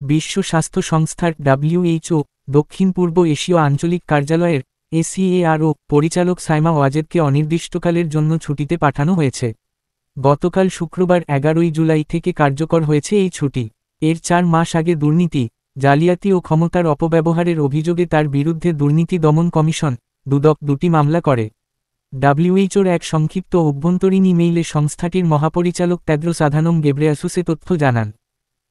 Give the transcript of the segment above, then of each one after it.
বিশ্ব স্বাস্থ্য সংস্থার WHO দক্ষিণ পূর্ব এশীয় আঞ্চলিক কার্যালয়ের ACARO পরিচালক সাইমা ওয়াজেদকে অনির্দিষ্টকালের জন্য ছুটিতে পাঠানো হয়েছে। গতকাল শুক্রবার 11 জুলাই থেকে কার্যকর হয়েছে এই ছুটি। এর 4 মাস আগে দুর্নীতি, জালিয়াতি ও ক্ষমতার অপব্যবহারের অভিযোগে তার বিরুদ্ধে দুর্নীতি দমন কমিশন দুদক 2টি মামলা করে। WHOর এক সংক্ষিপ্ত অভ্যন্তরীণ ইমেইলে সংস্থাটির মহাপরিচালক তেদ্রোস আধানম গেব্রেয়াসুস এ তথ্য জানান।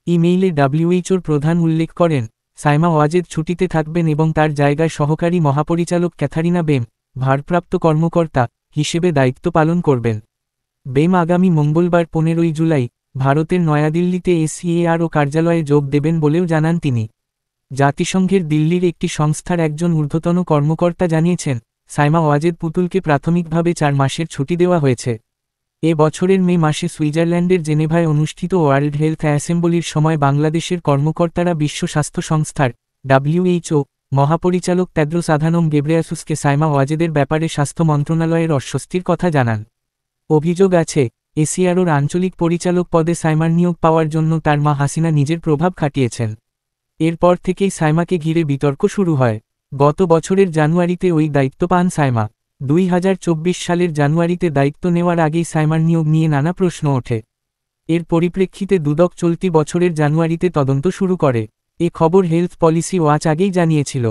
ইমেইলে WHOর প্রধান উল্লেখ করেন, সাইমা ওয়াজেদ ছুটিতে থাকবেন এবং তার জায়গায় সহকারী মহাপরিচালক ক্যাথারিনা বেম ভারপ্রাপ্ত কর্মকর্তা হিসেবে দায়িত্ব পালন করবেন। বেম আগামী মঙ্গলবার 15 জুলাই ভারতের নয়াদিল্লিতে ACARO কার্যালয়ে যোগ দেবেন বলেও জানান তিনি। জাতিসংঘের দিল্লির একটি সংস্থার একজন ঊর্ধ্বতন কর্মকর্তা জানিয়েছেন, সাইমা ওয়াজেদ পুতুলকে প্রাথমিকভাবে 4 মাসের ছুটি দেওয়া হয়েছে। এ বছরের মে মাসে সুইজারল্যান্ডের জেনেভায় অনুষ্ঠিত ওয়ার্ল্ড হেলথ অ্যাসেম্বলির সময় বাংলাদেশের কর্মকর্তারা বিশ্ব স্বাস্থ্য সংস্থার WHO মহাপরিচালক তেদ্রোস আধানম গেব্রেয়াসুসকে সাইমা ওয়াজেদের ব্যাপারে স্বাস্থ্য মন্ত্রণালয়ের অস্বস্তির কথা জানান। অভিযোগ আছে, ACAROর আঞ্চলিক পরিচালক পদে সাইমার নিয়োগ পাওয়ার জন্য তার মা হাসিনা নিজের প্রভাব খাটিয়েছেন। এরপর থেকেই সাইমাকে ঘিরে বিতর্ক শুরু হয়। গত বছরের জানুয়ারিতে ওই দায়িত্ব পান সাইমা। 2024 সালের জানুয়ারিতে দায়িত্ব নেওয়ার আগেই সাইমার নিয়োগ নিয়ে নানা প্রশ্ন ওঠে। এর পরিপ্রেক্ষিতে দুদক চলতি বছরের জানুয়ারিতে তদন্ত শুরু করে। এ খবর হেলথ পলিসি ওয়াচ আগেই জানিয়েছিল।